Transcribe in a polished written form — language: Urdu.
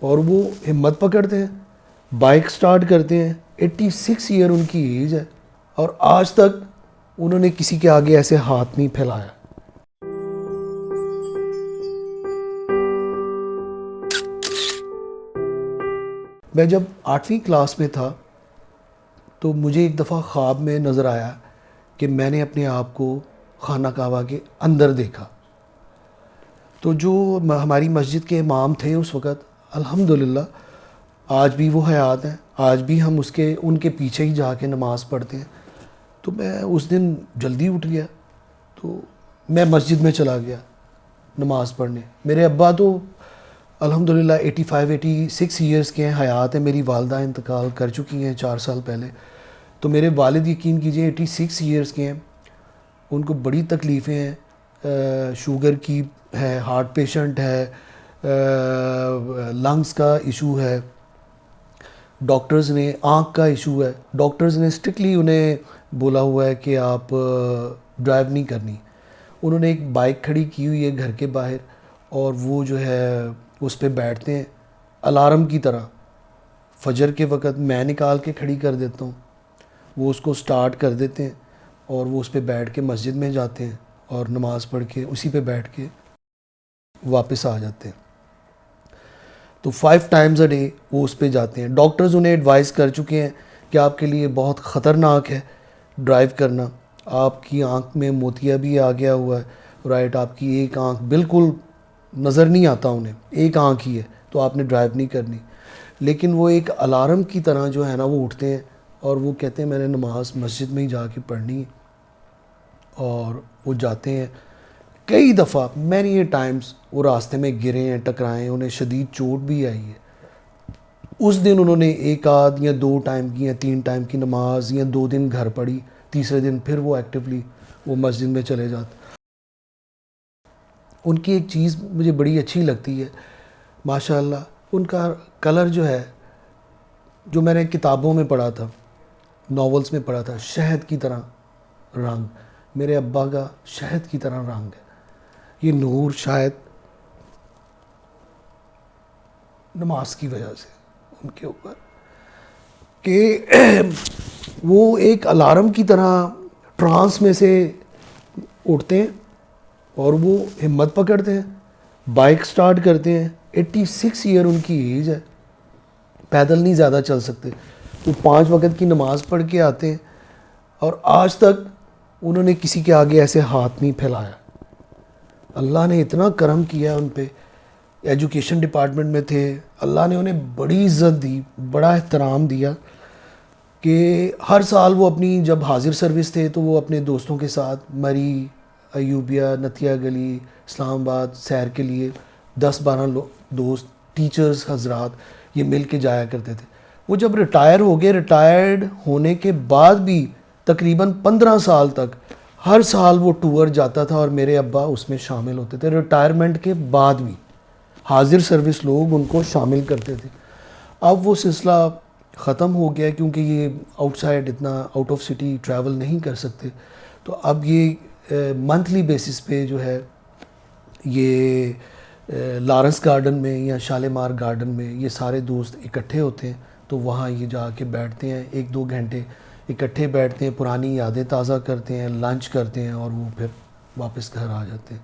اور وہ ہمت پکڑتے ہیں، بائک سٹارٹ کرتے ہیں. 86 ایئر ان کی ایج ہے اور آج تک انہوں نے کسی کے آگے ایسے ہاتھ نہیں پھیلایا. میں جب 8ویں کلاس میں تھا تو مجھے ایک دفعہ خواب میں نظر آیا کہ میں نے اپنے آپ کو خانہ کعبہ کے اندر دیکھا. تو جو ہماری مسجد کے امام تھے اس وقت، الحمدللہ آج بھی وہ حیات ہیں، آج بھی ہم ان کے پیچھے ہی جا کے نماز پڑھتے ہیں. تو میں اس دن جلدی اٹھ گیا، تو میں مسجد میں چلا گیا نماز پڑھنے. میرے ابا تو الحمدللہ 85-86 ایئرس کے ہیں، حیات ہیں. میری والدہ انتقال کر چکی ہیں 4 سال پہلے. تو میرے والد یقین کیجئے 86 ایئرس کے ہیں، ان کو بڑی تکلیفیں ہیں، شوگر کی ہے، ہارٹ پیشنٹ ہے، لنگز کا ایشو ہے، ڈاکٹرز نے آنکھ کا ایشو ہے. ڈاکٹرز نے اسٹرکٹلی انہیں بولا ہوا ہے کہ آپ ڈرائیو نہیں کرنی. انہوں نے ایک بائک کھڑی کی ہوئی ہے گھر کے باہر اور وہ جو ہے اس پہ بیٹھتے ہیں الارم کی طرح. فجر کے وقت میں نکال کے کھڑی کر دیتا ہوں، وہ اس کو سٹارٹ کر دیتے ہیں اور وہ اس پہ بیٹھ کے مسجد میں جاتے ہیں اور نماز پڑھ کے اسی پہ بیٹھ کے واپس آ جاتے ہیں. تو 5 ٹائمز اے ڈے وہ اس پہ جاتے ہیں. ڈاکٹرز انہیں ایڈوائز کر چکے ہیں کہ آپ کے لیے بہت خطرناک ہے ڈرائیو کرنا، آپ کی آنکھ میں موتیا بھی آ گیا ہوا ہے، رائٹ، آپ کی ایک آنکھ بالکل نظر نہیں آتا انہیں، ایک آنکھ ہی ہے، تو آپ نے ڈرائیو نہیں کرنی. لیکن وہ ایک الارم کی طرح جو ہے نا وہ اٹھتے ہیں اور وہ کہتے ہیں میں نے نماز مسجد میں ہی جا کے پڑھنی ہے، اور وہ جاتے ہیں. کئی دفعہ مینی ٹائمز وہ راستے میں گرے ہیں، ٹکرائے ہیں، انہیں شدید چوٹ بھی آئی ہے. اس دن انہوں نے 1 آدھ یا 2 ٹائم کی یا 3 ٹائم کی نماز یا 2 دن گھر پڑھی، تیسرے دن پھر وہ ایکٹیولی وہ مسجد میں چلے جاتے. ان کی ایک چیز مجھے بڑی اچھی لگتی ہے ماشاءاللہ، ان کا کلر جو ہے، جو میں نے کتابوں میں پڑھا تھا، ناولز میں پڑھا تھا، شہد کی طرح رنگ. میرے ابا کا شہد کی طرح رنگ ہے. یہ نور شاید نماز کی وجہ سے ان کے اوپر، کہ وہ ایک الارم کی طرح ٹرانس میں سے اٹھتے ہیں اور وہ ہمت پکڑتے ہیں، بائک سٹارٹ کرتے ہیں. 86 ایئر ان کی ایج ہے، پیدل نہیں زیادہ چل سکتے. وہ 5 وقت کی نماز پڑھ کے آتے ہیں اور آج تک انہوں نے کسی کے آگے ایسے ہاتھ نہیں پھیلایا. اللہ نے اتنا کرم کیا ان پہ. ایجوکیشن ڈپارٹمنٹ میں تھے، اللہ نے انہیں بڑی عزت دی، بڑا احترام دیا کہ ہر سال وہ اپنی جب حاضر سروس تھے تو وہ اپنے دوستوں کے ساتھ مری، ایوبیہ، نتیا گلی، اسلام آباد سیر کے لیے 10-12 دوست، ٹیچرز حضرات یہ مل کے جایا کرتے تھے. وہ جب ریٹائر ہو گئے، ریٹائرڈ ہونے کے بعد بھی تقریباً 15 سال تک ہر سال وہ ٹور جاتا تھا اور میرے ابا اس میں شامل ہوتے تھے. ریٹائرمنٹ کے بعد بھی حاضر سروس لوگ ان کو شامل کرتے تھے. اب وہ سلسلہ ختم ہو گیا کیونکہ یہ آؤٹ سائڈ اتنا آؤٹ آف سٹی ٹریول نہیں کر سکتے. تو اب یہ منتھلی بیسس پہ جو ہے یہ لارنس گارڈن میں یا شالیمار گارڈن میں یہ سارے دوست اکٹھے ہوتے ہیں، تو وہاں یہ جا کے بیٹھتے ہیں 1-2 گھنٹے اکٹھے بیٹھتے ہیں، پرانی یادیں تازہ کرتے ہیں، لنچ کرتے ہیں اور وہ پھر واپس گھر آ جاتے ہیں.